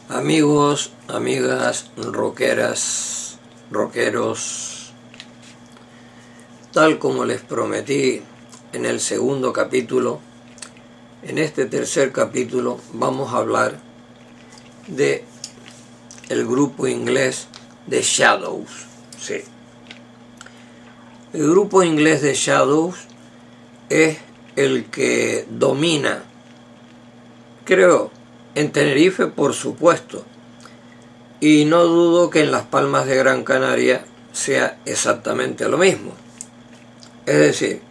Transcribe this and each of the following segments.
Amigos, amigas, rockeras, rockeros, tal como les prometí en el segundo capítulo, en este tercer capítulo vamos a hablar de el grupo inglés The Shadows. Sí. El grupo inglés The Shadows es el que domina, creo, en Tenerife, por supuesto, y no dudo que en Las Palmas de Gran Canaria sea exactamente lo mismo. Es decir,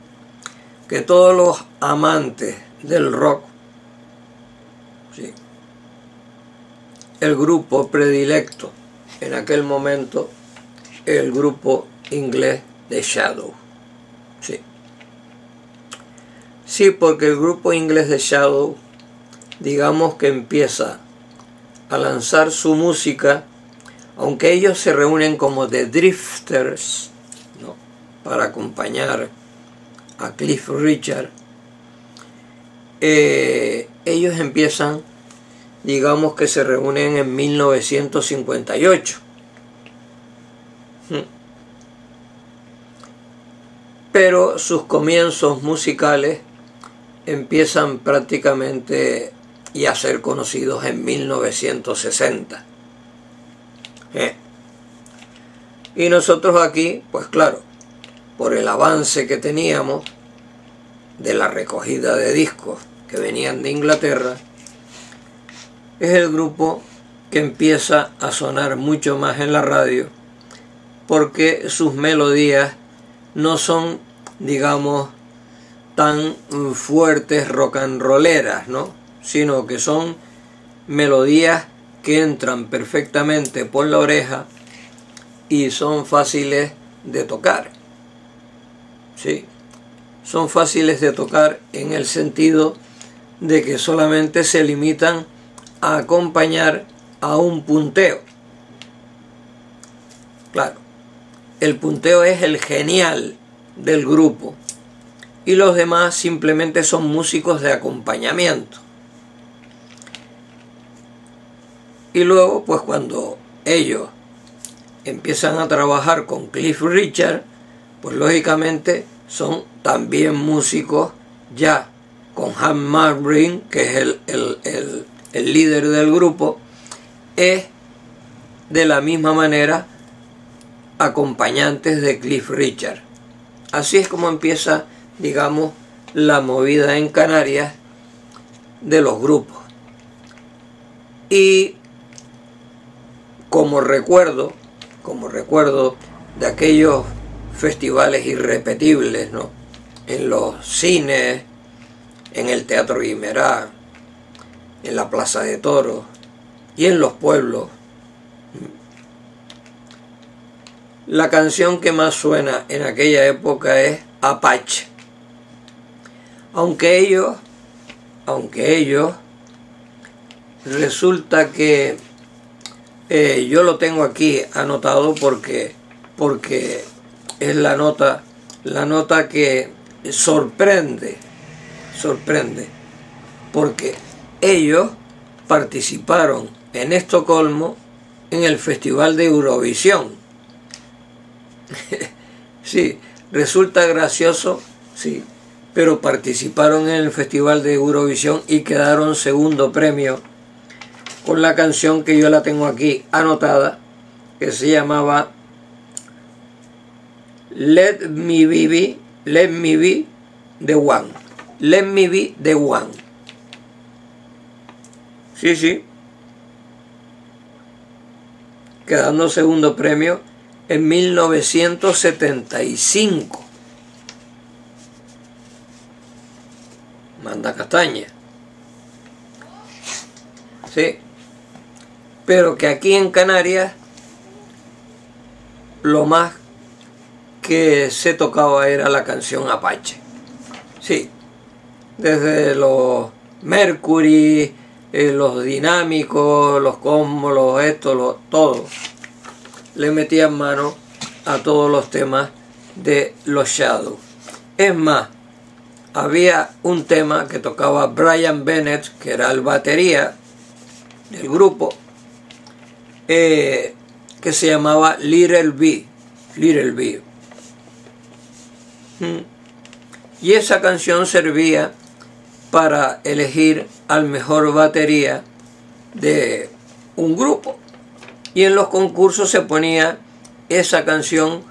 que todos los amantes del rock, sí, el grupo predilecto en aquel momento, el grupo inglés The Shadows. Sí. Sí, porque el grupo inglés The Shadows, digamos que empieza a lanzar su música, aunque ellos se reúnen como The Drifters, ¿no?, para acompañar a Cliff Richard. Ellos empiezan, digamos que se reúnen en 1958. Pero sus comienzos musicales empiezan prácticamente y a ser conocidos en 1960. Y nosotros aquí, pues claro, por el avance que teníamos de la recogida de discos que venían de Inglaterra, es el grupo que empieza a sonar mucho más en la radio, porque sus melodías no son, digamos, tan fuertes rock and rolleras, ¿no?, sino que son melodías que entran perfectamente por la oreja y son fáciles de tocar. Sí, son fáciles de tocar en el sentido de que solamente se limitan a acompañar a un punteo. Claro, el punteo es el genial del grupo y los demás simplemente son músicos de acompañamiento. Y luego, pues cuando ellos empiezan a trabajar con Cliff Richard, pues lógicamente son también músicos ya con Hank Marvin, que es el líder del grupo, es de la misma manera acompañantes de Cliff Richard. Así es como empieza, digamos, la movida en Canarias de los grupos. Y como recuerdo de aquellos festivales irrepetibles, ¿no?, en los cines, en el Teatro Guimerá, en la Plaza de Toros y en los pueblos, la canción que más suena en aquella época es Apache. Aunque ellos resulta que yo lo tengo aquí anotado porque es la nota que sorprende, porque ellos participaron en Estocolmo en el Festival de Eurovisión. Sí, resulta gracioso, sí, pero participaron en el Festival de Eurovisión y quedaron segundo premio con la canción que yo la tengo aquí anotada, que se llamaba Let Me Be the One. Let Me Be the One. Sí. Quedando segundo premio en 1975. Manda castaña. Sí. Pero que aquí en Canarias lo más que se tocaba era la canción Apache. Sí, desde los Mercury, los Dinámicos, los Cosmos, todo. Le metían mano a todos los temas de los Shadows. Es más, había un tema que tocaba Brian Bennett, que era el batería del grupo, que se llamaba Little Bee. Little Bee. Y esa canción servía para elegir al mejor batería de un grupo. Y en los concursos se ponía esa canción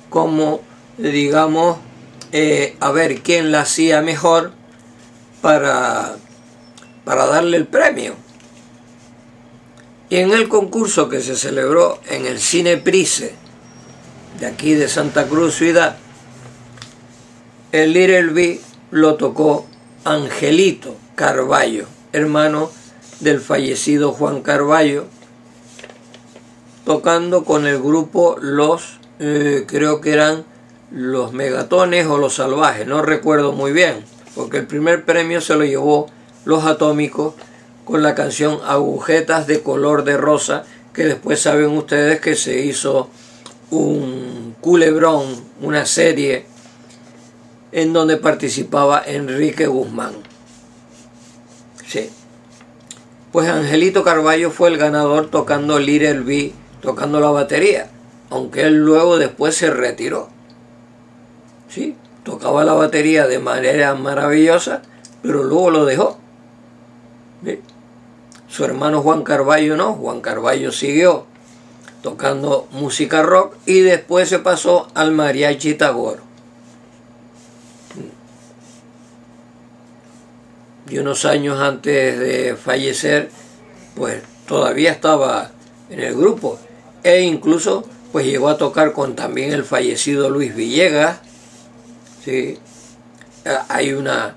como, digamos, a ver quién la hacía mejor para darle el premio. Y en el concurso que se celebró en el Cine Price de aquí de Santa Cruz Ciudad, el Little Bee lo tocó Angelito Carballo, hermano del fallecido Juan Carballo, tocando con el grupo los, creo que eran los Megatones o los Salvajes, no recuerdo muy bien, porque el primer premio se lo llevó Los Atómicos con la canción Agujetas de color de rosa, que después saben ustedes que se hizo un culebrón, una serie en donde participaba Enrique Guzmán. Sí. Pues Angelito Carballo fue el ganador tocando Little Bee, tocando la batería, aunque él luego después se retiró. Sí, tocaba la batería de manera maravillosa, pero luego lo dejó. ¿Sí? Su hermano Juan Carballo no, Juan Carballo siguió tocando música rock y después se pasó al mariachi tagoro. Y unos años antes de fallecer, pues todavía estaba en el grupo, e incluso pues llegó a tocar con también el fallecido Luis Villegas. ¿Sí? Hay una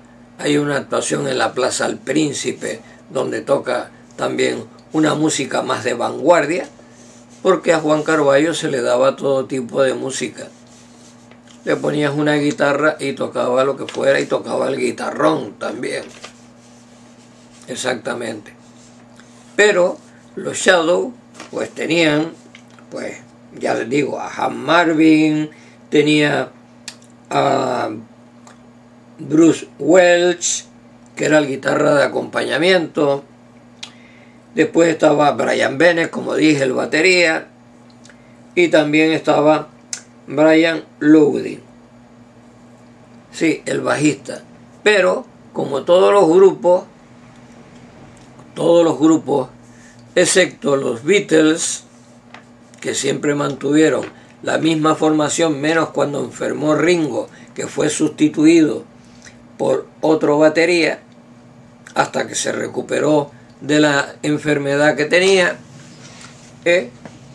actuación en la Plaza El Príncipe donde toca también una música más de vanguardia, porque a Juan Carballo se le daba todo tipo de música. Le ponías una guitarra y tocaba lo que fuera, y tocaba el guitarrón también. Exactamente. Pero los Shadows pues tenían, pues ya les digo, a Han Marvin, tenía a Bruce Welch, que era el guitarra de acompañamiento. Después estaba Brian Bennett, como dije, el batería. Y también estaba Brian Loudon, sí, el bajista. Pero, como todos los grupos, excepto los Beatles, que siempre mantuvieron la misma formación, menos cuando enfermó Ringo, que fue sustituido por otro batería, hasta que se recuperó de la enfermedad que tenía. De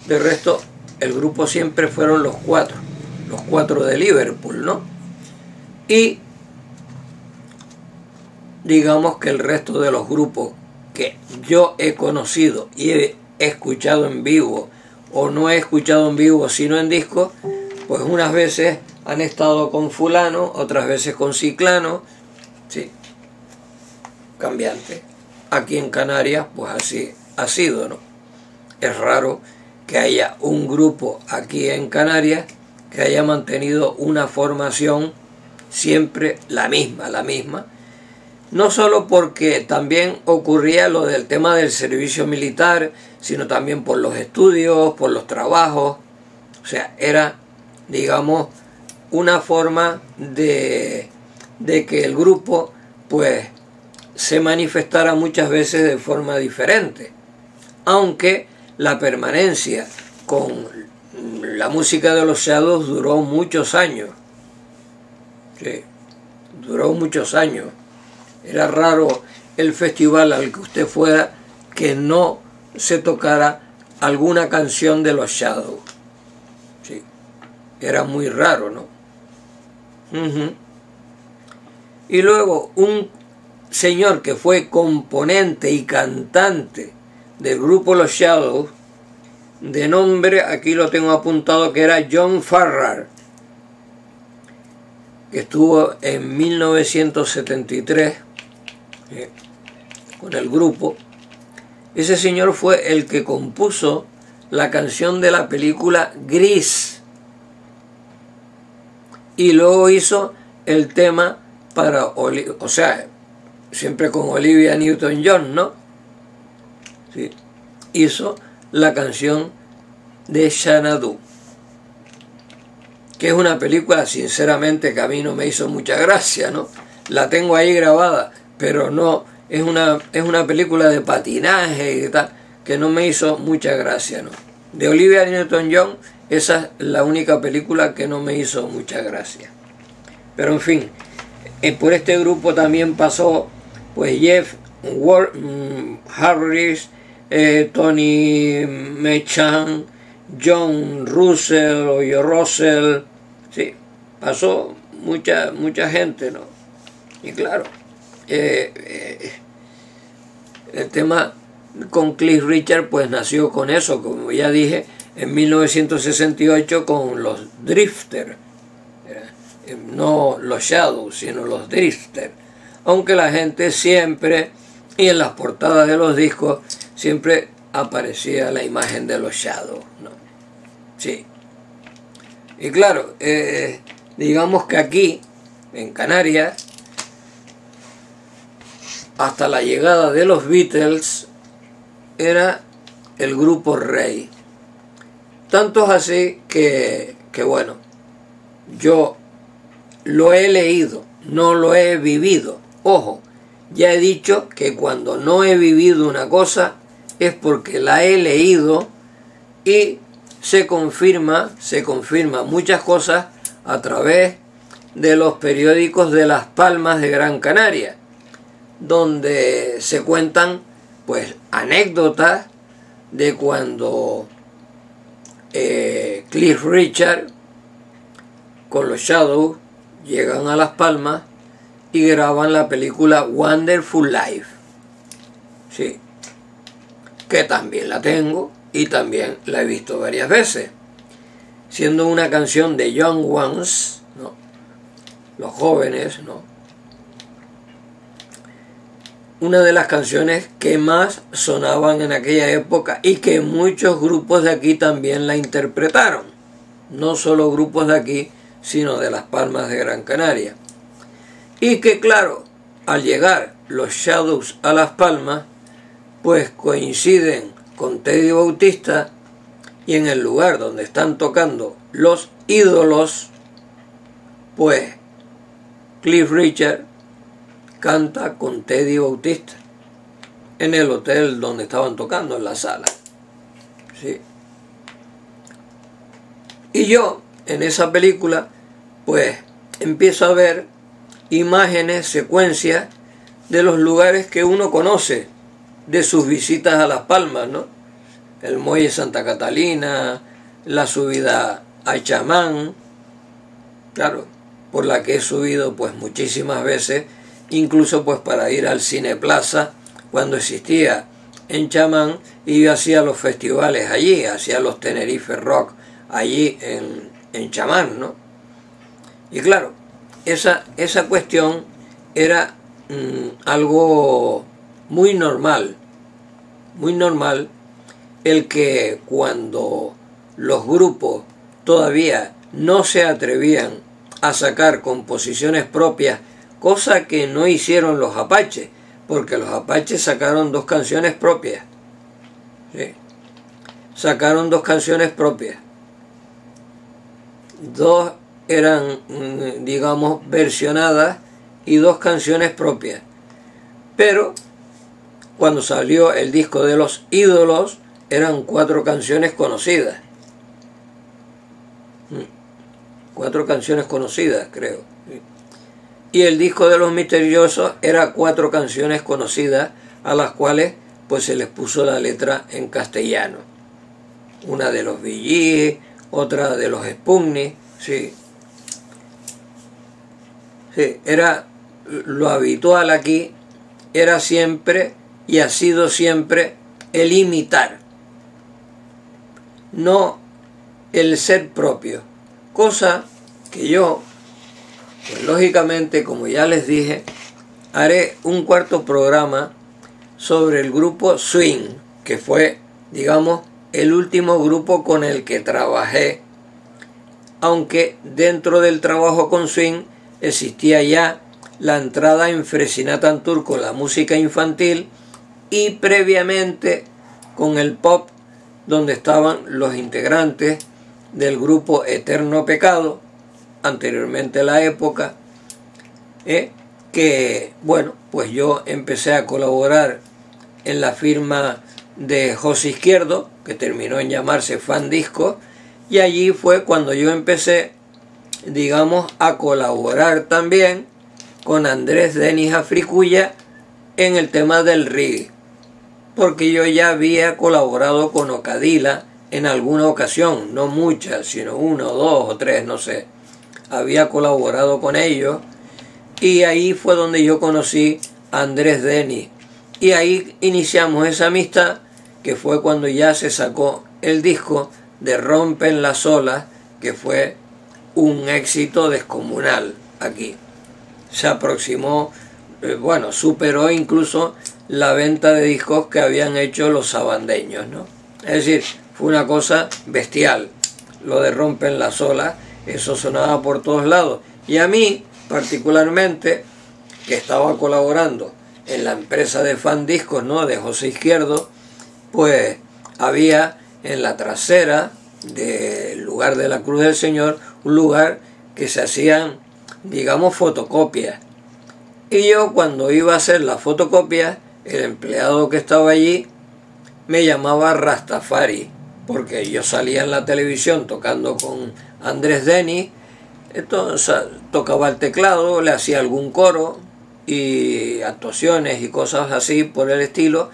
resto, el grupo siempre fueron los cuatro de Liverpool, ¿no? Y digamos que el resto de los grupos que yo he conocido y he escuchado en vivo, o no he escuchado en vivo sino en disco, pues unas veces han estado con fulano, otras veces con ciclano, sí, cambiante. Aquí en Canarias pues así ha sido, ¿no? Es raro que haya un grupo aquí en Canarias que haya mantenido una formación siempre la misma. No solo porque también ocurría lo del tema del servicio militar, sino también por los estudios, por los trabajos. O sea, era, digamos, una forma de que el grupo, pues, se manifestara muchas veces de forma diferente. Aunque la permanencia con la música de los Shadows duró muchos años. Sí, duró muchos años. Era raro el festival al que usted fuera que no se tocara alguna canción de los Shadows. Sí, era muy raro, ¿no? Y luego un señor que fue componente y cantante del grupo Los Shadows, de nombre, aquí lo tengo apuntado, que era John Farrar, que estuvo en 1973 con el grupo. Ese señor fue el que compuso la canción de la película Gris, y luego hizo el tema para, o sea, siempre con Olivia Newton-John, ¿no? Sí, hizo la canción de Xanadu, que es una película sinceramente que a mí no me hizo mucha gracia, ¿no? La tengo ahí grabada, pero no, es una película de patinaje y tal, que no me hizo mucha gracia, ¿no? De Olivia Newton-John, esa es la única película que no me hizo mucha gracia. Pero en fin, por este grupo también pasó pues Jeff Harris, Tony Mechan, John Russell o Joe Russell, sí, pasó mucha gente, ¿no? Y claro, el tema con Cliff Richard pues nació con eso, como ya dije, en 1968 con los Drifters, no los Shadows, sino los Drifters, aunque la gente siempre, y en las portadas de los discos, siempre aparecía la imagen de los Shadows, ¿no? Sí. Y claro, digamos que aquí, en Canarias, hasta la llegada de los Beatles, era el grupo rey. Tanto es así que bueno, yo lo he leído, no lo he vivido. Ojo, ya he dicho que cuando no he vivido una cosa es porque la he leído y se confirma muchas cosas a través de los periódicos de Las Palmas de Gran Canaria, donde se cuentan pues anécdotas de cuando Cliff Richard con los Shadows llegan a Las Palmas y graban la película Wonderful Life, sí, que también la tengo y también la he visto varias veces, siendo una canción de Young Ones, ¿no? Los jóvenes, ¿no? Una de las canciones que más sonaban en aquella época y que muchos grupos de aquí también la interpretaron. No solo grupos de aquí, sino de Las Palmas de Gran Canaria. Y que claro, al llegar los Shadows a Las Palmas, pues coinciden con Teddy Bautista y en el lugar donde están tocando los Ídolos, pues Cliff Richard canta con Teddy Bautista en el hotel donde estaban tocando, en la sala, ¿sí? Y yo en esa película pues empiezo a ver imágenes, secuencias de los lugares que uno conoce de sus visitas a Las Palmas, ¿no? El muelle Santa Catalina, la subida a Chamán, claro, por la que he subido pues muchísimas veces, incluso pues para ir al Cine Plaza cuando existía en Chamán, y yo hacía los festivales allí, hacía los Tenerife Rock allí en Chamán, ¿no? Y claro, esa cuestión era algo muy normal, el que cuando los grupos todavía no se atrevían a sacar composiciones propias, cosa que no hicieron los Apaches, porque los Apaches sacaron 2 canciones propias, ¿sí? Sacaron 2 canciones propias, 2 eran, digamos, versionadas y 2 canciones propias. Pero cuando salió el disco de los Ídolos, eran 4 canciones conocidas. 4 canciones conocidas, creo. Y el disco de los Misteriosos era 4 canciones conocidas, a las cuales pues se les puso la letra en castellano. Una de los Bee Gees, otra de los Sputnik, sí. Sí, era lo habitual aquí, era siempre y ha sido siempre el imitar, no el ser propio. Cosa que yo, pues lógicamente, como ya les dije, haré un 4.º programa sobre el grupo Swing, que fue, digamos, el último grupo con el que trabajé, aunque dentro del trabajo con Swing existía ya la entrada en Fresinatan Tour con la música infantil y previamente con el pop donde estaban los integrantes del grupo Eterno Pecado, anteriormente La Época, que bueno, pues yo empecé a colaborar en la firma de José Izquierdo, que terminó en llamarse Fan Disco, y allí fue cuando yo empecé, digamos, a colaborar también con Andrés Denis Africuya en el tema del reggae, porque yo ya había colaborado con Ocadila en alguna ocasión, no muchas, sino una o dos o tres, no sé. Había colaborado con ellos y ahí fue donde yo conocí a Andrés Denis. Y ahí iniciamos esa amistad, que fue cuando ya se sacó el disco de Rompen las Olas, que fue un éxito descomunal aquí. Se aproximó, bueno, superó incluso la venta de discos que habían hecho los sabandeños, ¿no? Es decir, fue una cosa bestial. Lo de Rompen las Olas, eso sonaba por todos lados. Y a mí, particularmente, que estaba colaborando en la empresa de Fan Discos, ¿no?, de José Izquierdo, pues había en la trasera del lugar de la Cruz del Señor un lugar que se hacían, digamos, fotocopias. Y yo, cuando iba a hacer las fotocopias, el empleado que estaba allí me llamaba Rastafari, porque yo salía en la televisión tocando con Andrés Denis. Entonces tocaba el teclado, le hacía algún coro y actuaciones y cosas así por el estilo,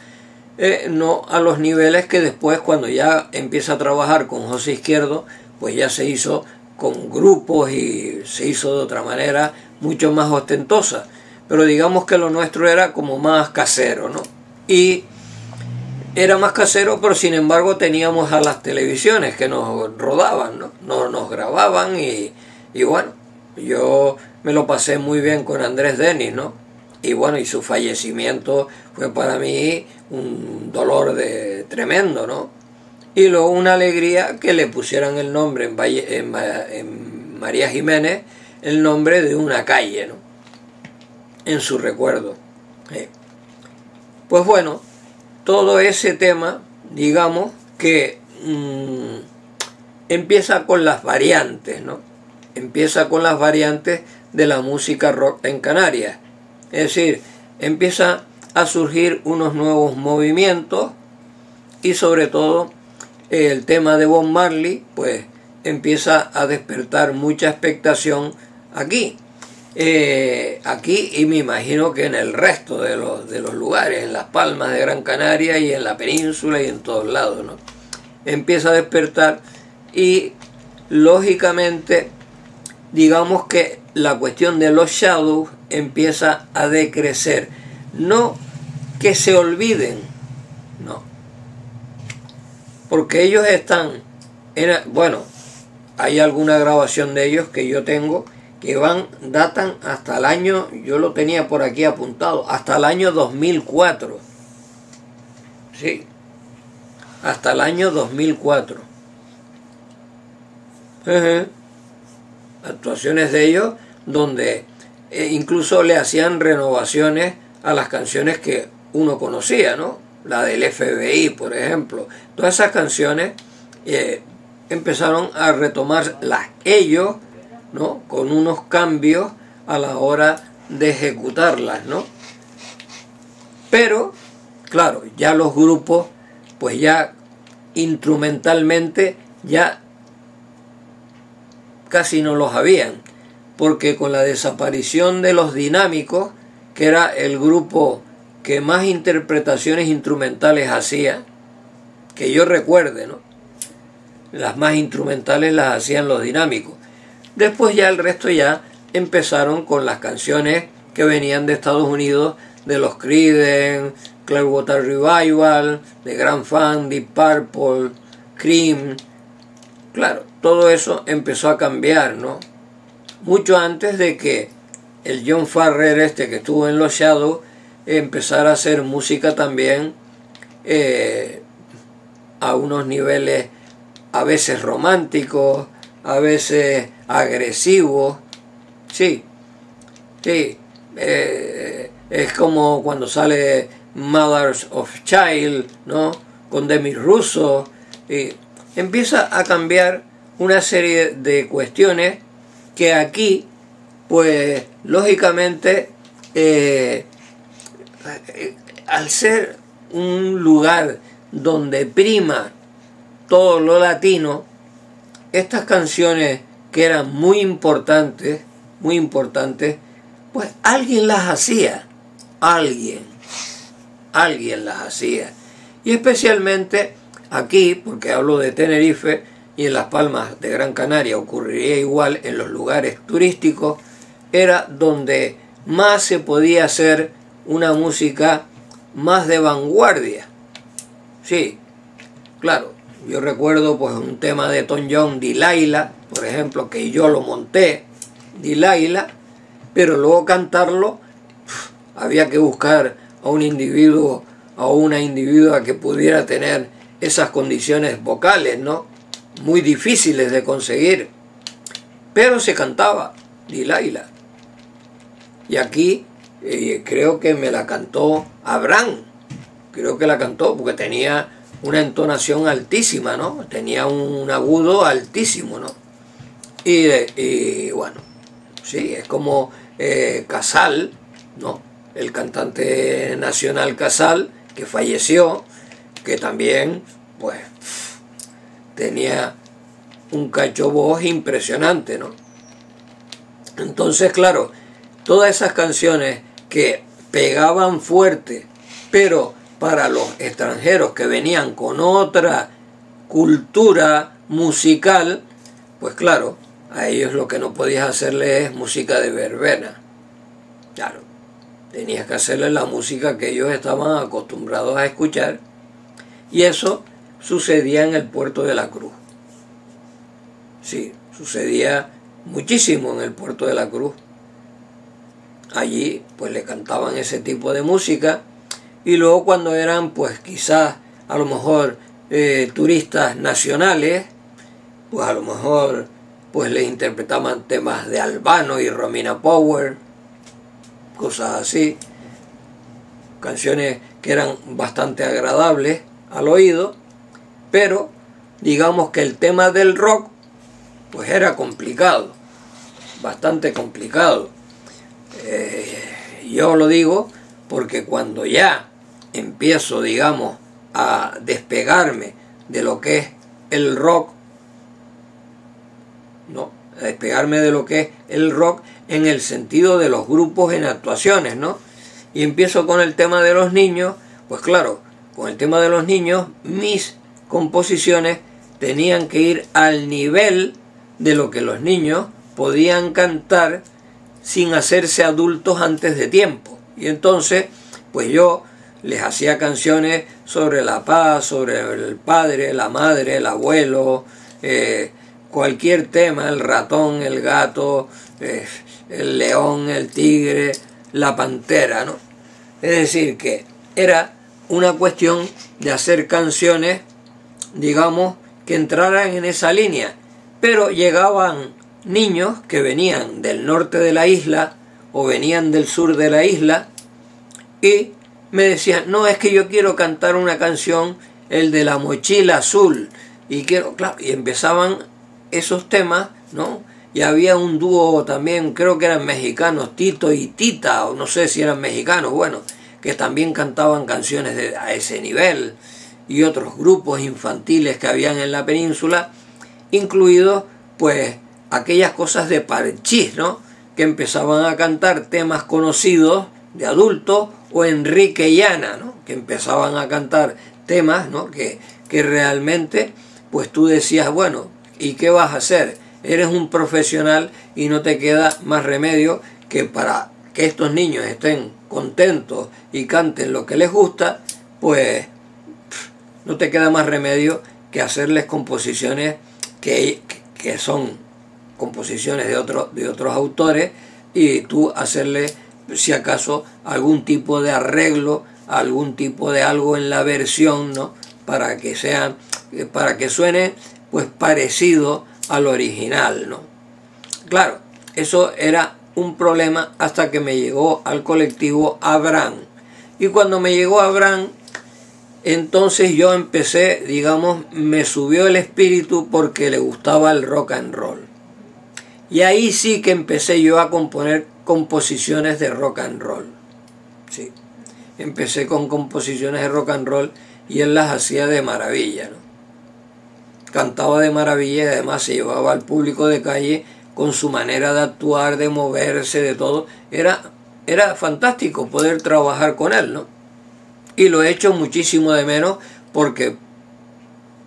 no a los niveles que después, cuando ya empieza a trabajar con José Izquierdo, pues ya se hizo con grupos y se hizo de otra manera mucho más ostentosa. Pero digamos que lo nuestro era como más casero, ¿no? Y era más casero, pero sin embargo teníamos a las televisiones que nos rodaban, ¿no? Nos grababan y bueno, yo me lo pasé muy bien con Andrés Denis, ¿no? Y bueno, y su fallecimiento fue para mí un dolor tremendo, ¿no? Y luego una alegría que le pusieran el nombre en María Jiménez, el nombre de una calle, ¿no?, en su recuerdo. Pues bueno, todo ese tema, digamos que empieza con las variantes, ¿no? Empieza con las variantes de la música rock en Canarias. Es decir, empieza a surgir unos nuevos movimientos y sobre todo el tema de Bob Marley, pues empieza a despertar mucha expectación aquí. Aquí y me imagino que en el resto de los lugares, en Las Palmas de Gran Canaria y en la península y en todos lados, ¿no? Empieza a despertar y lógicamente, digamos que la cuestión de los Shadows empieza a decrecer. No que se olviden, no, porque ellos están, bueno, hay alguna grabación de ellos que yo tengo que datan hasta el año, yo lo tenía por aquí apuntado, hasta el año 2004. Sí, hasta el año 2004. Actuaciones de ellos donde incluso le hacían renovaciones a las canciones que uno conocía, ¿no? La del FBI, por ejemplo. Todas esas canciones empezaron a retomarlas ellos, ¿no?, con unos cambios a la hora de ejecutarlas, ¿no? Pero, claro, ya los grupos, pues ya instrumentalmente, ya casi no los habían, porque con la desaparición de los Dinámicos, que era el grupo que más interpretaciones instrumentales hacía, que yo recuerde, ¿no?, las más instrumentales las hacían los Dinámicos. Después ya el resto ya empezaron con las canciones que venían de Estados Unidos, de los Creedence, Clearwater Revival, de Grand Funk, Deep Purple, Cream. Claro, todo eso empezó a cambiar, ¿no? Mucho antes de que el John Farrer que estuvo en los Shadows empezara a hacer música también a unos niveles a veces románticos, a veces agresivos. Sí, es como cuando sale Mothers of Child, ¿no?, con Demi Russo, empieza a cambiar una serie de cuestiones que aquí, pues lógicamente, al ser un lugar donde prima todo lo latino, estas canciones que eran muy importantes, pues alguien las hacía, alguien las hacía. Y especialmente aquí, porque hablo de Tenerife, y en Las Palmas de Gran Canaria ocurriría igual, en los lugares turísticos, era donde más se podía hacer una música más de vanguardia. Sí, claro, yo recuerdo pues un tema de Tom Jones, Delilah, por ejemplo, que yo lo monté, Delilah, pero luego cantarlo había que buscar a un individuo o una individua que pudiera tener esas condiciones vocales, ¿no? Muy difíciles de conseguir, pero se cantaba Delilah. Y aquí creo que me la cantó Abraham, creo que la cantó porque tenía una entonación altísima, ¿no? Tenía un agudo altísimo, ¿no? Y bueno, sí, es como Casal, ¿no? El cantante nacional Casal, que falleció, que también, pues, tenía un cacho voz impresionante, ¿no? Entonces, claro, todas esas canciones que pegaban fuerte, pero para los extranjeros que venían con otra cultura musical, pues claro, a ellos lo que no podías hacerles es música de verbena. Claro, tenías que hacerles la música que ellos estaban acostumbrados a escuchar, y eso sucedía en el Puerto de la Cruz. Sí, sucedía muchísimo en el Puerto de la Cruz. Allí pues le cantaban ese tipo de música, y luego cuando eran pues quizás a lo mejor turistas nacionales, pues a lo mejor pues les interpretaban temas de Albano y Romina Power, cosas así, canciones que eran bastante agradables al oído, pero digamos que el tema del rock pues era complicado, bastante complicado. Yo lo digo porque cuando ya empiezo, digamos, a despegarme de lo que es el rock, ¿no? A despegarme de lo que es el rock en el sentido de los grupos en actuaciones, ¿no? Y empiezo con el tema de los niños, pues claro, con el tema de los niños, mis composiciones tenían que ir al nivel de lo que los niños podían cantar sin hacerse adultos antes de tiempo. Y entonces, pues yo les hacía canciones sobre la paz, sobre el padre, la madre, el abuelo, cualquier tema, el ratón, el gato, el león, el tigre, la pantera, ¿no? Es decir, que era una cuestión de hacer canciones, digamos, que entraran en esa línea. Pero llegaban niños que venían del norte de la isla o venían del sur de la isla y me decían, no, es que yo quiero cantar una canción, el de la mochila azul, y quiero, claro, y empezaban esos temas, ¿no? Y había un dúo también, creo que eran mexicanos, Tito y Tita, o no sé si eran mexicanos, bueno, que también cantaban canciones a ese nivel, y otros grupos infantiles que habían en la península, incluidos pues aquellas cosas de Parchís, ¿no? Que empezaban a cantar temas conocidos de adultos, o Enrique y Ana, ¿no? Que empezaban a cantar temas, ¿no? que realmente pues tú decías, bueno, ¿y qué vas a hacer? Eres un profesional y no te queda más remedio que para que estos niños estén contentos y canten lo que les gusta, pues no te queda más remedio que hacerles composiciones que son composiciones de otros autores, y tú hacerle, si acaso, algún tipo de arreglo, algún tipo de algo en la versión, ¿no? Para que suene pues parecido al original, ¿no? Claro, eso era un problema hasta que me llegó al colectivo Abraham. Y cuando me llegó Abraham, entonces yo empecé, digamos, me subió el espíritu porque le gustaba el rock and roll. Y ahí sí que empecé yo a componer composiciones de rock and roll. Sí. Empecé con composiciones de rock and roll y él las hacía de maravilla, ¿no? Cantaba de maravilla y además se llevaba al público de calle con su manera de actuar, de moverse, de todo. Era fantástico poder trabajar con él, ¿no? Y lo he hecho muchísimo de menos porque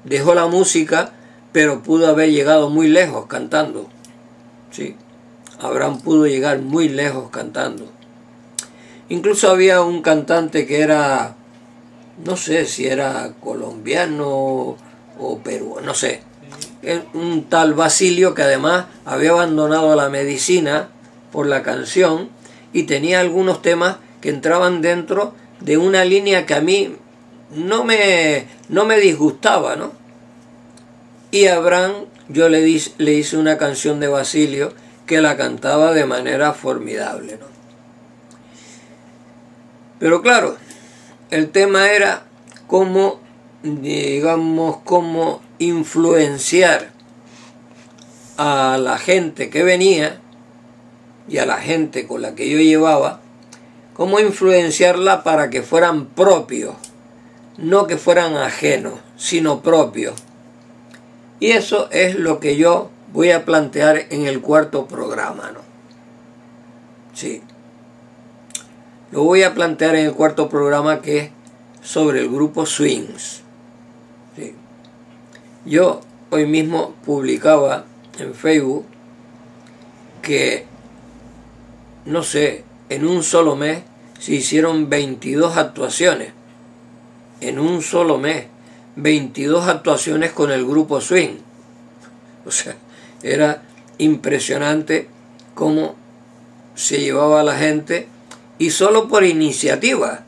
dejó la música, pero pudo haber llegado muy lejos cantando. Sí, Abraham pudo llegar muy lejos cantando. Incluso había un cantante que era, no sé si era colombiano o peruano, no sé, un tal Basilio, que además había abandonado la medicina por la canción y tenía algunos temas que entraban dentro de una línea que a mí no me disgustaba, ¿no? Y a Abraham yo le hice una canción de Basilio que la cantaba de manera formidable, ¿no? Pero claro, el tema era cómo, digamos, cómo influenciar a la gente que venía y a la gente con la que yo llevaba, cómo influenciarla para que fueran propios, no que fueran ajenos, sino propios. Y eso es lo que yo voy a plantear en el cuarto programa, ¿no? Sí. Lo voy a plantear en el cuarto programa, que es sobre el grupo Swings. Sí. Yo hoy mismo publicaba en Facebook que, no sé, en un solo mes se hicieron 22 actuaciones. En un solo mes, 22 actuaciones con el grupo Swing. O sea, era impresionante cómo se llevaba la gente, y solo por iniciativa,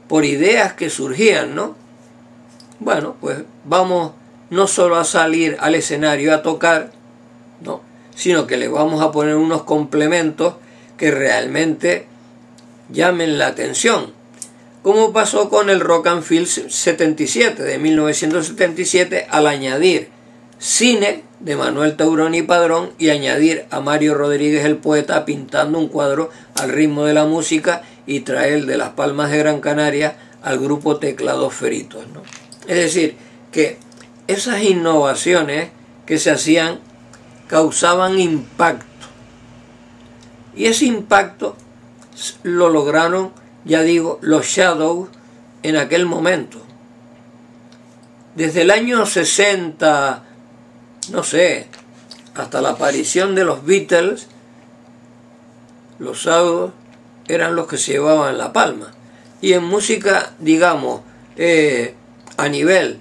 por ideas que surgían, ¿no? Bueno, pues vamos no solo a salir al escenario a tocar, ¿no?, sino que le vamos a poner unos complementos que realmente llamen la atención, como pasó con el Rock and Feel 77 de 1977, al añadir cine de Manuel Taurón y Padrón y añadir a Mario Rodríguez el poeta pintando un cuadro al ritmo de la música y traer de Las Palmas de Gran Canaria al grupo Teclados Feritos, ¿no? Es decir, que esas innovaciones que se hacían causaban impacto, y ese impacto lo lograron, ya digo, los Shadows en aquel momento. Desde el año 60, no sé, hasta la aparición de los Beatles, los Shadows eran los que se llevaban la palma. Y en música, digamos, a nivel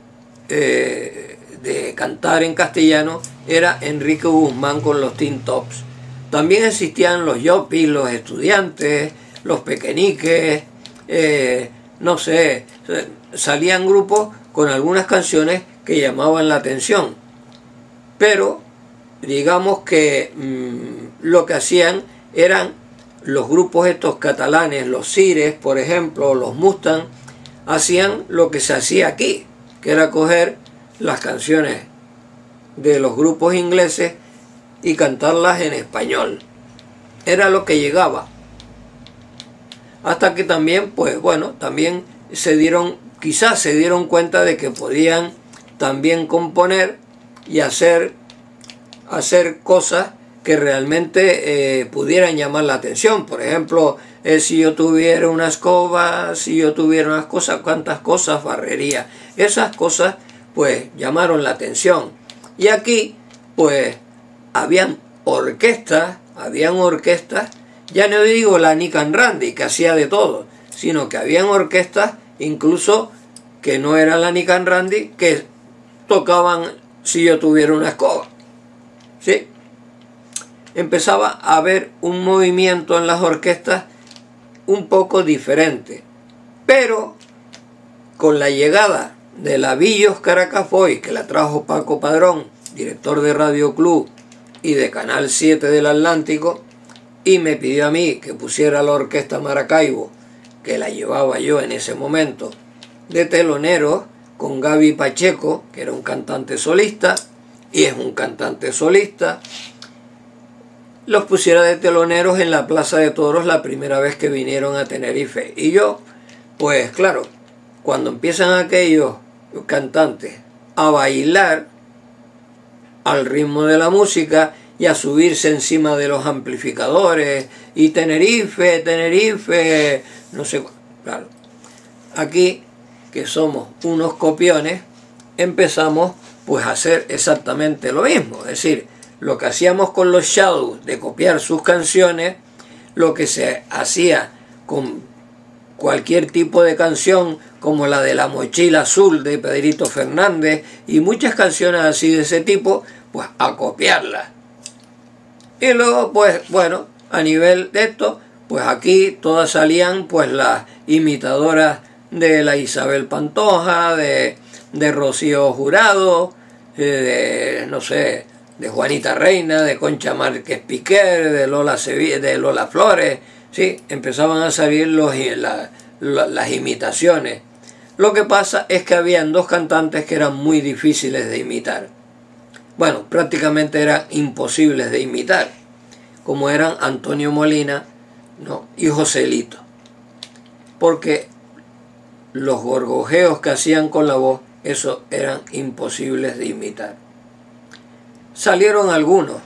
de cantar en castellano, era Enrique Guzmán con los Tin Tops. También existían los Yopis, los Estudiantes, los Pequeñiques, no sé, salían grupos con algunas canciones que llamaban la atención. Pero digamos que lo que hacían eran los grupos estos catalanes, los Cires, por ejemplo, los Mustang, hacían lo que se hacía aquí, que era coger las canciones de los grupos ingleses y cantarlas en español. Era lo que llegaba. Hasta que también, pues bueno, también quizás se dieron cuenta de que podían también componer y hacer cosas que realmente pudieran llamar la atención. Por ejemplo, si yo tuviera una escoba, si yo tuviera unas cosas, cuántas cosas barrería. Esas cosas pues llamaron la atención. Y aquí pues habían orquestas, ya no digo la Nick and Randy, que hacía de todo, sino que habían orquestas incluso que no eran la Nick and Randy, que tocaban Si yo tuviera una escoba. ¿Sí? Empezaba a haber un movimiento en las orquestas un poco diferente. Pero con la llegada de la Billos Caracas Boys, que la trajo Paco Padrón, director de Radio Club y de Canal 7 del Atlántico, y me pidió a mí que pusiera la orquesta Maracaibo, que la llevaba yo en ese momento, de teloneros con Gaby Pacheco, que era un cantante solista, y es un cantante solista, los pusiera de teloneros en la Plaza de Toros la primera vez que vinieron a Tenerife. Y yo, pues claro, cuando empiezan aquellos cantantes a bailar al ritmo de la música y a subirse encima de los amplificadores, y Tenerife, Tenerife, no sé, claro. Aquí, que somos unos copiones, empezamos pues a hacer exactamente lo mismo. Es decir, lo que hacíamos con los Shadows de copiar sus canciones, lo que se hacía con cualquier tipo de canción, como la de La Mochila Azul de Pedrito Fernández y muchas canciones así de ese tipo, pues a copiarlas. Y luego, pues bueno, a nivel de esto, pues aquí todas salían pues las imitadoras de la Isabel Pantoja, de Rocío Jurado, no sé, de Juanita Reina, de Concha Márquez Piquer, de Lola Flores, sí, empezaban a salir las imitaciones. Lo que pasa es que habían dos cantantes que eran muy difíciles de imitar. Bueno, prácticamente eran imposibles de imitar, como eran Antonio Molina, ¿no?, y Joselito, porque los gorgojeos que hacían con la voz, esos eran imposibles de imitar. Salieron algunos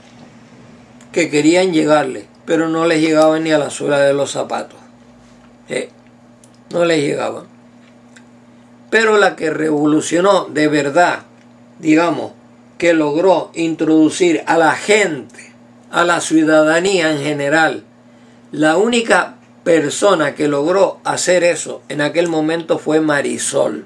que querían llegarle, pero no les llegaban ni a la suela de los zapatos. No les llegaban. Pero la que revolucionó de verdad, digamos, que logró introducir a la gente, a la ciudadanía en general, la única persona que logró hacer eso en aquel momento fue Marisol.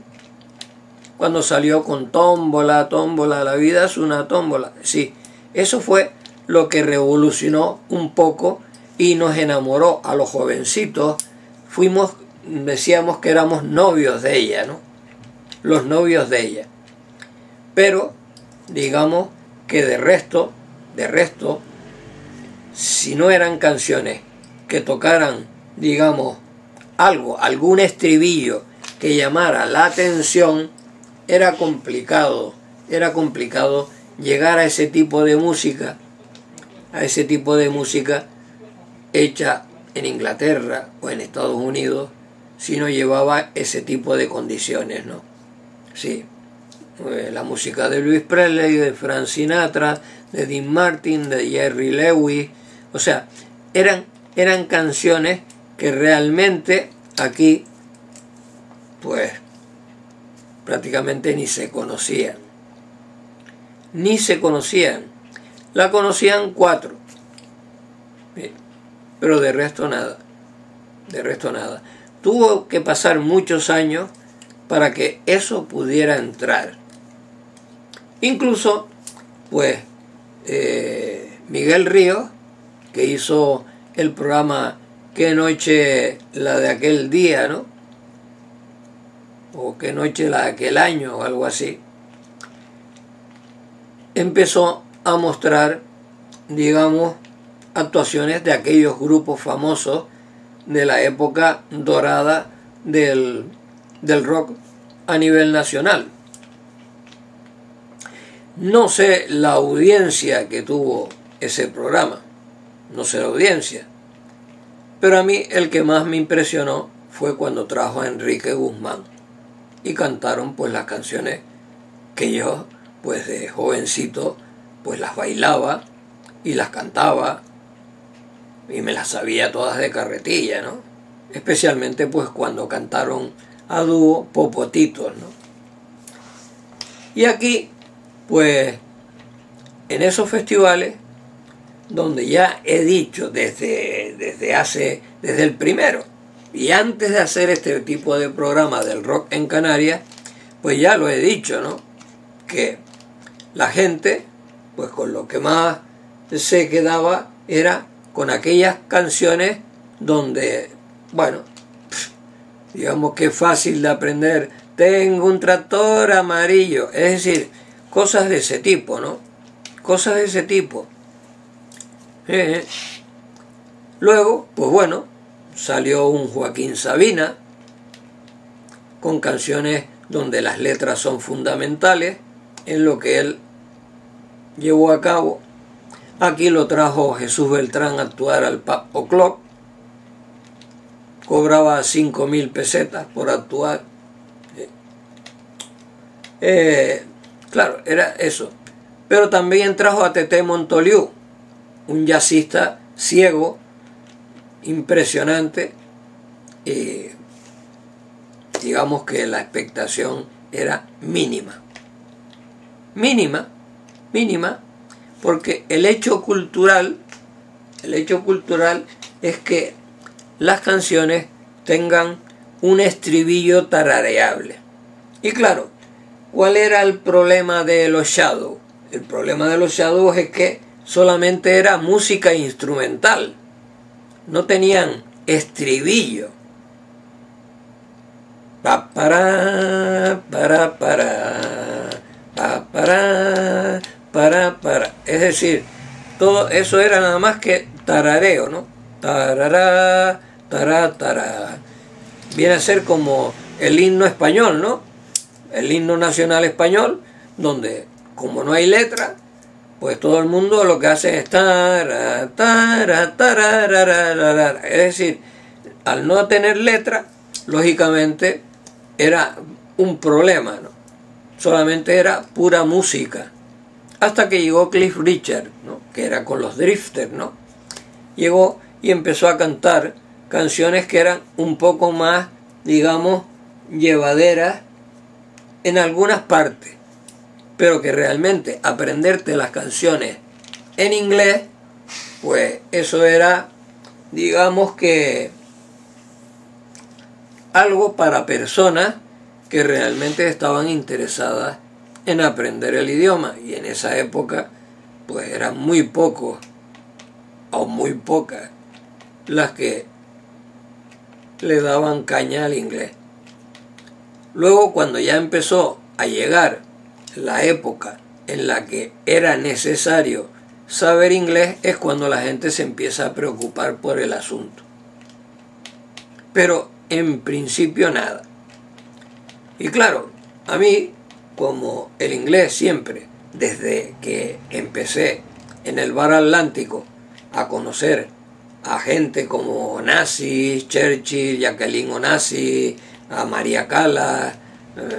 Cuando salió con Tómbola, Tómbola, la vida es una tómbola. Sí, eso fue lo que revolucionó un poco y nos enamoró a los jovencitos. Decíamos que éramos novios de ella, ¿no? Los novios de ella. Pero, digamos que de resto, si no eran canciones que tocaran, digamos, algún estribillo que llamara la atención, era complicado llegar a ese tipo de música, hecha en Inglaterra o en Estados Unidos, si no llevaba ese tipo de condiciones, ¿no? Sí, la música de Elvis Presley, de Frank Sinatra, de Dean Martin, de Jerry Lewis, o sea, eran canciones que realmente aquí, pues, prácticamente ni se conocían. La conocían 4, pero de resto nada. Tuvo que pasar muchos años para que eso pudiera entrar. Incluso, pues, Miguel Ríos, que hizo el programa Qué noche la de aquel día, ¿no?, o Qué noche la de aquel año, o algo así, empezó a mostrar, digamos, actuaciones de aquellos grupos famosos de la época dorada del rock a nivel nacional. No sé la audiencia que tuvo ese programa, pero a mí el que más me impresionó fue cuando trajo a Enrique Guzmán y cantaron pues las canciones que yo, pues de jovencito, pues las bailaba y las cantaba y me las sabía todas de carretilla, ¿no? Especialmente pues cuando cantaron a dúo Popotitos, ¿no? Y aquí, pues, en esos festivales, donde ya he dicho desde el primero, y antes de hacer este tipo de programa del rock en Canarias, pues ya lo he dicho, ¿no?, que la gente, pues con lo que más se quedaba era con aquellas canciones donde, bueno, digamos que es fácil de aprender. Tengo un tractor amarillo, es decir, cosas de ese tipo, ¿no? Cosas de ese tipo. Luego, pues bueno, salió un Joaquín Sabina con canciones donde las letras son fundamentales en lo que él llevó a cabo. Aquí lo trajo Jesús Beltrán a actuar al Pub O'Clock. Cobraba 5.000 pesetas por actuar. Claro, era eso. Pero también trajo a Tete Montoliu, un jazzista ciego, impresionante. Digamos que la expectación era mínima. Mínima, porque el hecho cultural es que las canciones tengan un estribillo tarareable. Y claro, ¿cuál era el problema de los Shadows? El problema de los Shadows es que solamente era música instrumental. No tenían estribillo. Pa para. Es decir, todo eso era nada más que tarareo, ¿no? Tarará, tará. Viene a ser como el himno español, ¿no? El himno nacional español, donde como no hay letra, pues todo el mundo lo que hace es tara, tara, tararararara. Es decir, al no tener letra, lógicamente era un problema, ¿no? Solamente era pura música. Hasta que llegó Cliff Richard, ¿no? Que era con los Drifters, ¿no? Llegó y empezó a cantar canciones que eran un poco más, digamos, llevaderas en algunas partes, pero que realmente aprenderte las canciones en inglés, pues eso era, digamos que algo para personas que realmente estaban interesadas en aprender el idioma, y en esa época pues eran muy pocos o muy pocas las que le daban caña al inglés. Luego, cuando ya empezó a llegar la época en la que era necesario saber inglés, es cuando la gente se empieza a preocupar por el asunto. Pero en principio nada. Y claro, a mí, como el inglés siempre, desde que empecé en el Bar Atlántico a conocer a gente como Onassis, Churchill, Jacqueline Onassis, a María Callas,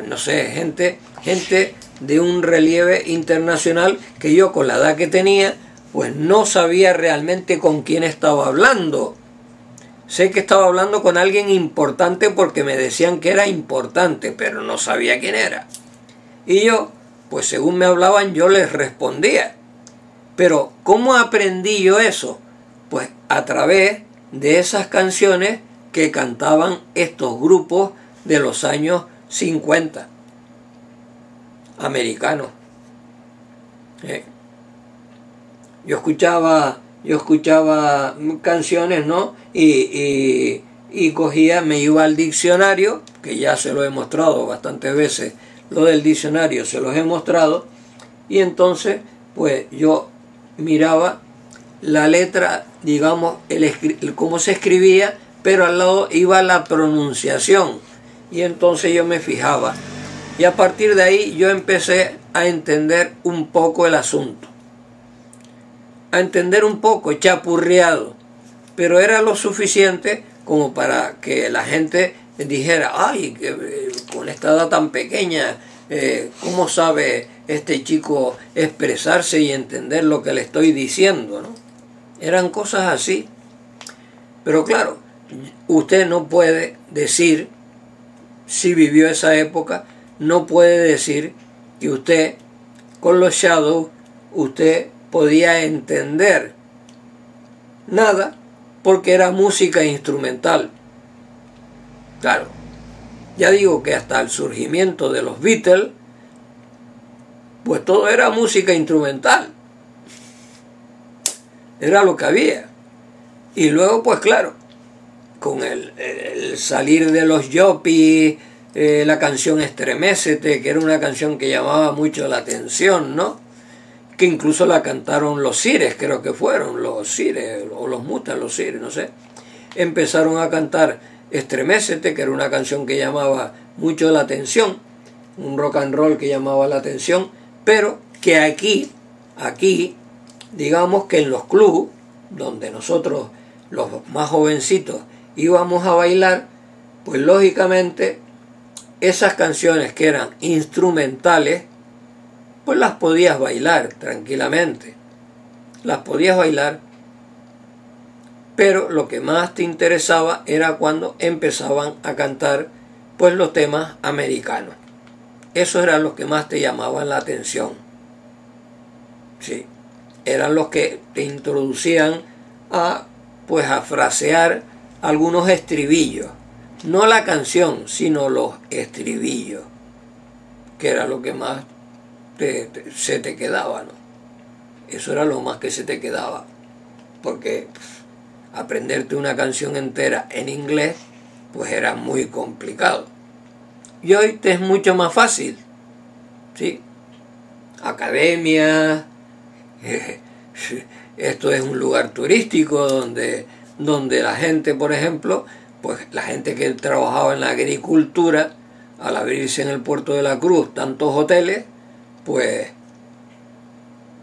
no sé, gente de un relieve internacional, que yo con la edad que tenía, pues no sabía realmente con quién estaba hablando. Sé que estaba hablando con alguien importante porque me decían que era importante, pero no sabía quién era. Y yo, pues según me hablaban, yo les respondía. Pero ¿cómo aprendí yo eso? Pues a través de esas canciones que cantaban estos grupos de los años 50, americanos. Yo escuchaba canciones, ¿no? Y cogía, me iba al diccionario, que ya se lo he mostrado bastantes veces, lo del diccionario se los he mostrado, y entonces pues yo miraba la letra, digamos, cómo se escribía, pero al lado iba la pronunciación, y entonces yo me fijaba, y a partir de ahí yo empecé a entender un poco el asunto, a entender un poco, chapurreado, pero era lo suficiente como para que la gente dijera, ay, que con esta edad tan pequeña, ¿cómo sabe este chico expresarse y entender lo que le estoy diciendo, ¿no? Eran cosas así. Pero claro, usted no puede decir, si vivió esa época, no puede decir que usted, con los Shadows, usted podía entender nada porque era música instrumental. Claro, ya digo que hasta el surgimiento de los Beatles, pues todo era música instrumental. Era lo que había. Y luego, pues claro, con el salir de los Yopis, la canción Estremécete, que era una canción que llamaba mucho la atención, ¿no? Que incluso la cantaron los Sires, creo que fueron los Sires, o los Mutas, los Sires, no sé. Empezaron a cantar Estremécete, que era una canción que llamaba mucho la atención, un rock and roll que llamaba la atención, pero que aquí, digamos que en los clubs, donde nosotros, los más jovencitos, íbamos a bailar, pues lógicamente esas canciones que eran instrumentales, pues las podías bailar tranquilamente, las podías bailar, pero lo que más te interesaba era cuando empezaban a cantar pues los temas americanos. Esos eran los que más te llamaban la atención. Sí, eran los que te introducían a frasear algunos estribillos. No la canción, sino los estribillos, que era lo que más se te quedaba, ¿no? Eso era lo más que se te quedaba, porque aprenderte una canción entera en inglés, pues era muy complicado. Y hoy te es mucho más fácil, ¿sí? Academias, esto es un lugar turístico donde la gente, por ejemplo, pues la gente que trabajaba en la agricultura, al abrirse en el puerto de la Cruz tantos hoteles, pues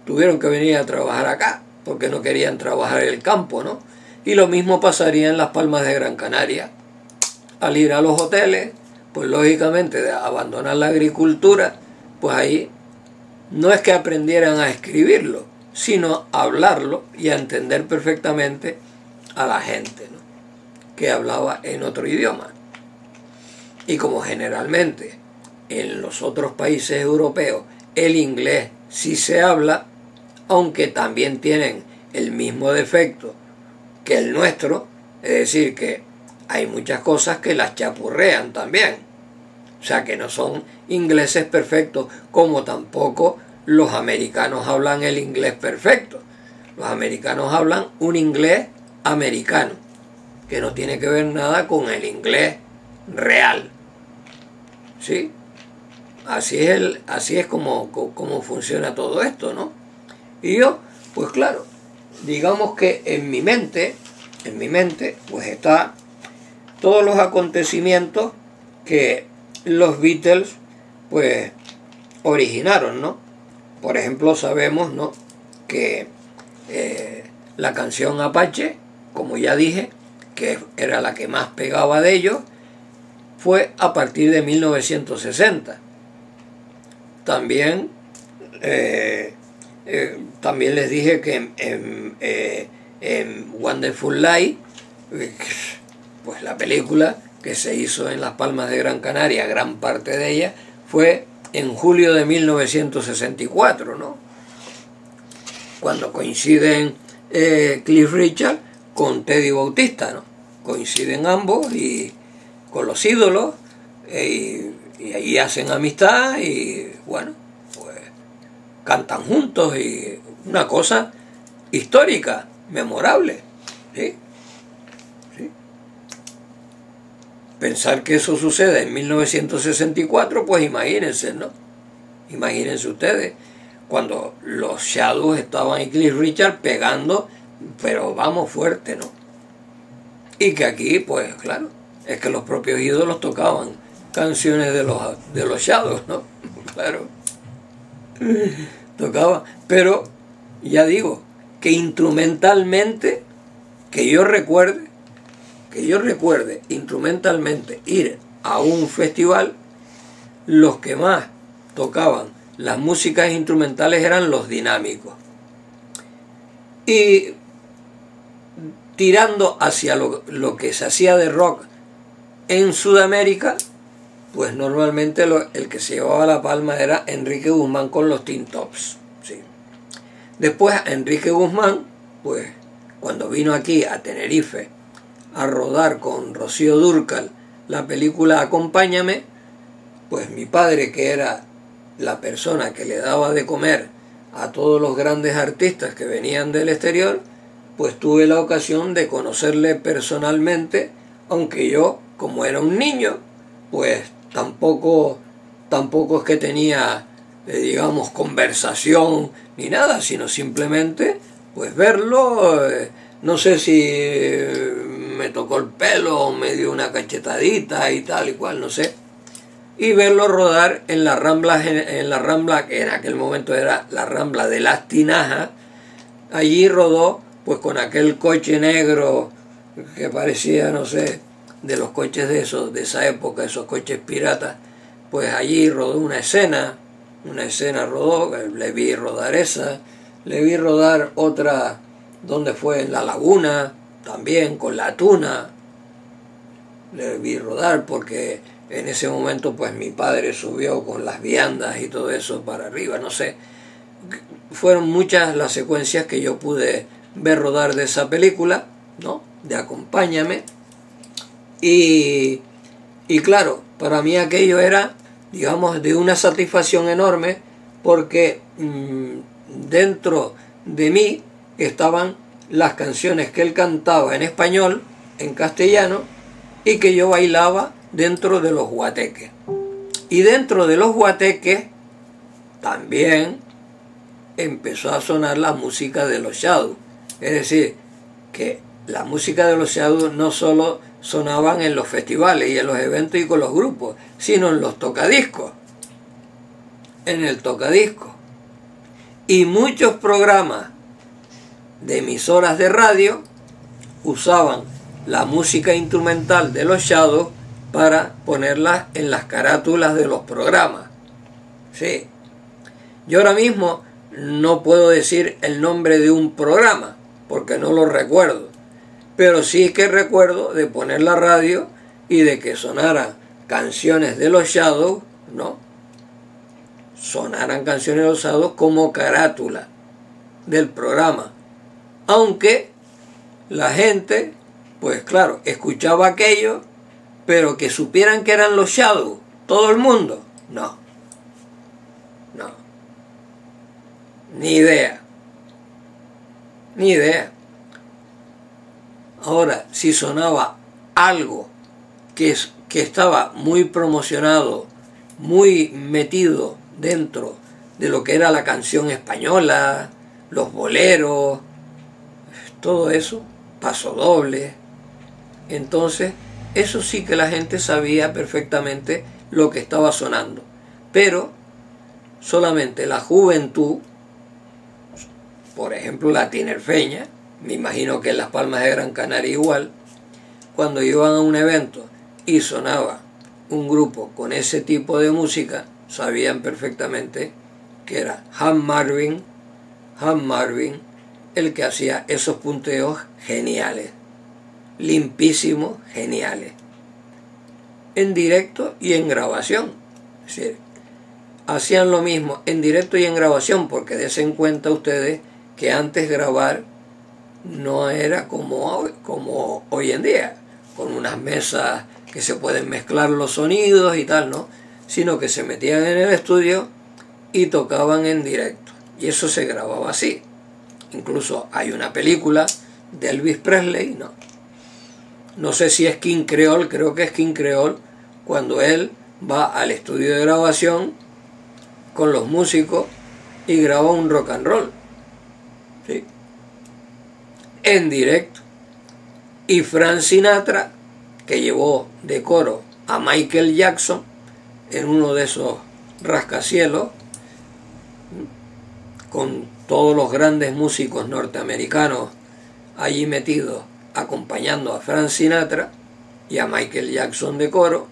tuvieron que venir a trabajar acá, porque no querían trabajar en el campo, ¿no? Y lo mismo pasaría en las Palmas de Gran Canaria. Al ir a los hoteles, pues lógicamente de abandonar la agricultura, pues ahí no es que aprendieran a escribirlo, sino a hablarlo y a entender perfectamente a la gente, ¿no?, que hablaba en otro idioma. Y como generalmente en los otros países europeos el inglés sí se habla, aunque también tienen el mismo defecto que el nuestro, es decir, que hay muchas cosas que las chapurrean también. O sea, que no son ingleses perfectos, como tampoco los americanos hablan el inglés perfecto. Los americanos hablan un inglés americano, que no tiene que ver nada con el inglés real. ¿Sí? Así es como funciona todo esto, ¿no? Y yo, pues claro, digamos que en mi mente, pues está todos los acontecimientos que los Beatles, pues, originaron, ¿no? Por ejemplo, sabemos, ¿no?, que la canción Apache, como ya dije, que era la que más pegaba de ellos, fue a partir de 1960. También les dije que en Wonderful Life, pues la película que se hizo en las Palmas de Gran Canaria, gran parte de ella, fue en julio de 1964, ¿no?, cuando coinciden Cliff Richard con Teddy Bautista, ¿no? Coinciden ambos y con los ídolos, y ahí hacen amistad y bueno, pues cantan juntos, y una cosa histórica, memorable, ¿sí? ¿Sí? Pensar que eso sucede en 1964, pues imagínense, ¿no? Imagínense ustedes, cuando los Shadows estaban y Cliff Richard pegando, pero vamos fuerte, ¿no? Y que aquí, pues claro, es que los propios ídolos tocaban canciones de los Shadows, ¿no? Claro, tocaban, pero ya digo, que instrumentalmente, que yo recuerde instrumentalmente ir a un festival, los que más tocaban las músicas instrumentales eran los dinámicos. Y tirando hacia lo que se hacía de rock en Sudamérica, pues normalmente el que se llevaba la palma era Enrique Guzmán con los Tin Tops, ¿sí? Después Enrique Guzmán, pues cuando vino aquí a Tenerife a rodar con Rocío Dúrcal la película Acompáñame, pues mi padre, que era la persona que le daba de comer a todos los grandes artistas que venían del exterior, pues tuve la ocasión de conocerle personalmente, aunque yo, como era un niño, pues tampoco es que tenía, digamos, conversación ni nada, sino simplemente pues verlo. No sé si me tocó el pelo, o me dio una cachetadita y tal y cual, no sé. Y verlo rodar en la Rambla, que en aquel momento era la Rambla de las Tinajas. Allí rodó pues con aquel coche negro que parecía, no sé, de los coches de esa época, esos coches piratas. Pues allí rodó una escena rodó, le vi rodar esa, le vi rodar otra donde fue en La Laguna, también con La Tuna, le vi rodar porque en ese momento pues mi padre subió con las viandas y todo eso para arriba, no sé. Fueron muchas las secuencias que yo pude ver rodar de esa película, ¿no? De Acompáñame. Y claro, para mí aquello era, digamos, de una satisfacción enorme porque dentro de mí estaban las canciones que él cantaba en español, en castellano, y que yo bailaba dentro de los guateques. Y dentro de los guateques también empezó a sonar la música de los Shadows. Es decir, que la música de los Shadows no solo sonaban en los festivales y en los eventos y con los grupos, sino en los tocadiscos. En el tocadisco. Y muchos programas de emisoras de radio usaban la música instrumental de los Shadows para ponerla en las carátulas de los programas. Sí. Yo ahora mismo no puedo decir el nombre de un programa, porque no lo recuerdo. Pero sí que recuerdo de poner la radio y de que sonaran canciones de los Shadows, ¿no? Sonaran canciones de los Shadows como carátula del programa. Aunque la gente, pues claro, escuchaba aquello, pero que supieran que eran los Shadows, todo el mundo, no. Ni idea. Ahora, si sonaba algo que estaba muy promocionado, muy metido dentro de lo que era la canción española, los boleros, todo eso, pasodobles, entonces eso sí que la gente sabía perfectamente lo que estaba sonando. Pero solamente la juventud, por ejemplo la tinerfeña, me imagino que en Las Palmas de Gran Canaria igual, cuando iban a un evento y sonaba un grupo con ese tipo de música, sabían perfectamente que era Han Marvin, el que hacía esos punteos geniales, limpísimos, geniales, en directo y en grabación. Es decir, hacían lo mismo en directo y en grabación, porque desen cuenta ustedes que antes grabar no era como hoy en día, con unas mesas que se pueden mezclar los sonidos y tal, ¿no? Sino que se metían en el estudio y tocaban en directo. Y eso se grababa así. Incluso hay una película de Elvis Presley, no sé si es King Creole, creo que es King Creole, cuando él va al estudio de grabación con los músicos y graba un rock and roll, ¿sí? En directo. Y Frank Sinatra, que llevó de coro a Michael Jackson en uno de esos rascacielos, con todos los grandes músicos norteamericanos allí metidos acompañando a Frank Sinatra y a Michael Jackson de coro,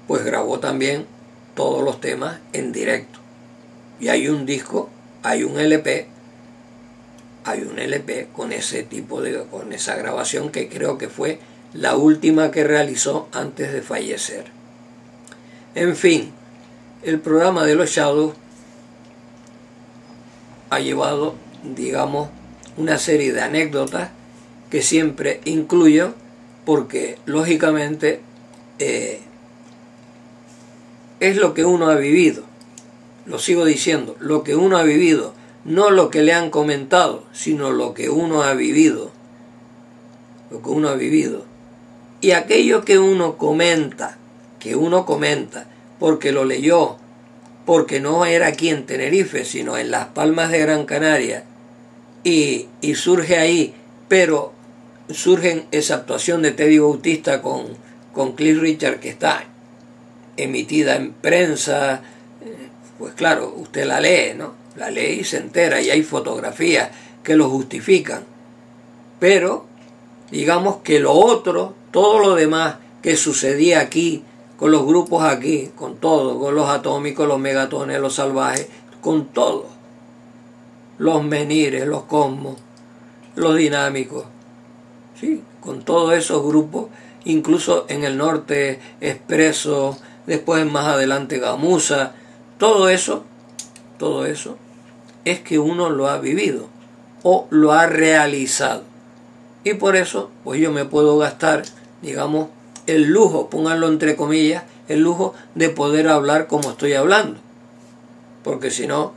pues grabó también todos los temas en directo. Y hay un disco, hay un LP con ese tipo con esa grabación, que creo que fue la última que realizó antes de fallecer. En fin, el programa de los Shadows ha llevado, digamos, una serie de anécdotas que siempre incluyo, porque lógicamente es lo que uno ha vivido. Lo sigo diciendo, lo que uno ha vivido, no lo que le han comentado, sino lo que uno ha vivido. Lo que uno ha vivido. Y aquello que uno comenta, porque lo leyó, porque no era aquí en Tenerife, sino en Las Palmas de Gran Canaria, y surge ahí, pero surgen esa actuación de Teddy Bautista con Cliff Richard, que está emitida en prensa, pues claro, usted la lee, ¿no? La lee y se entera, y hay fotografías que lo justifican. Pero, digamos que lo otro, todo lo demás que sucedía aquí, con los grupos aquí, con todo, con los atómicos, los megatones, los salvajes, con todo, los menires, los cosmos, los dinámicos, ¿sí? Con todos esos grupos, incluso en el norte Expreso, después más adelante Gamuza, todo eso es que uno lo ha vivido o lo ha realizado. Y por eso, pues yo me puedo gastar, digamos, el lujo, pónganlo entre comillas, el lujo de poder hablar como estoy hablando. Porque si no,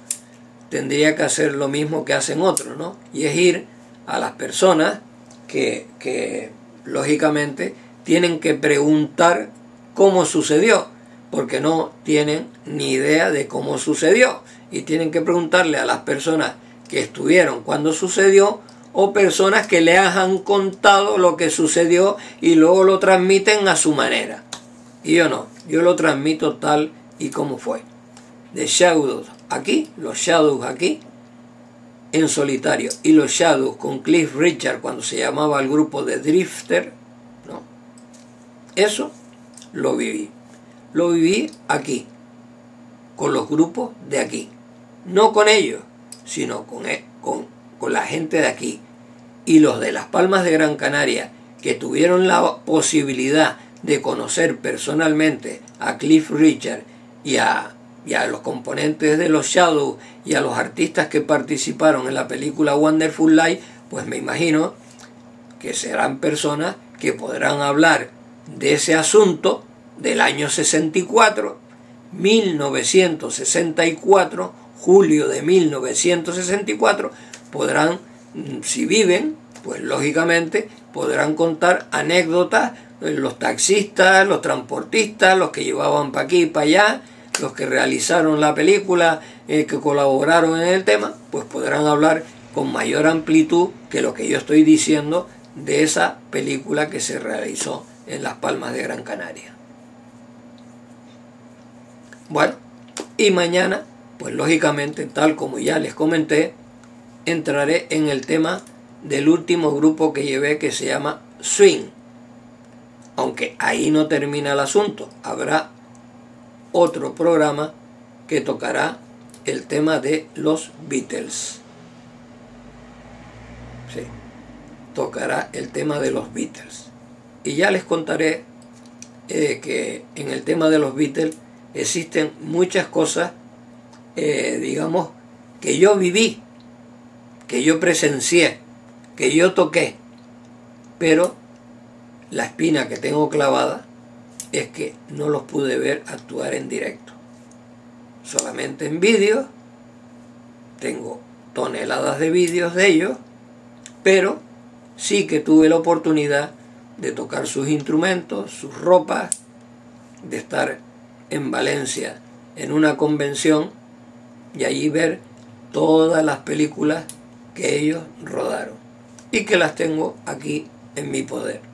tendría que hacer lo mismo que hacen otros, ¿no? Y es ir a las personas que lógicamente tienen que preguntar cómo sucedió, porque no tienen ni idea de cómo sucedió, y tienen que preguntarle a las personas que estuvieron cuando sucedió, o personas que le han contado lo que sucedió y luego lo transmiten a su manera. Y yo no, yo lo transmito tal y como fue. The Shadows aquí, los Shadows aquí, en solitario, y los Shadows con Cliff Richard cuando se llamaba el grupo de Drifter, ¿no? Eso lo viví. Lo viví aquí, con los grupos de aquí. No con ellos, sino con la gente de aquí. Y los de Las Palmas de Gran Canaria, que tuvieron la posibilidad de conocer personalmente a Cliff Richard y a los componentes de los Shadows y a los artistas que participaron en la película Wonderful Life, pues me imagino que serán personas que podrán hablar de ese asunto del año 64, 1964, julio de 1964, podrán, si viven, pues lógicamente podrán contar anécdotas, los taxistas, los transportistas, los que llevaban para aquí y para allá, los que realizaron la película, que colaboraron en el tema, pues podrán hablar con mayor amplitud que lo que yo estoy diciendo de esa película que se realizó en Las Palmas de Gran Canaria. Bueno, y mañana, pues lógicamente, tal como ya les comenté, entraré en el tema del último grupo que llevé, que se llama Swing. Aunque ahí no termina el asunto, habrá otro programa que tocará el tema de los Beatles. Sí, tocará el tema de los Beatles. Y ya les contaré que en el tema de los Beatles existen muchas cosas, digamos, que yo viví, que yo presencié, que yo toqué, pero la espina que tengo clavada es que no los pude ver actuar en directo, solamente en vídeos. Tengo toneladas de vídeos de ellos, pero sí que tuve la oportunidad de tocar sus instrumentos, sus ropas, de estar en Valencia en una convención y allí ver todas las películas que ellos rodaron y que las tengo aquí en mi poder.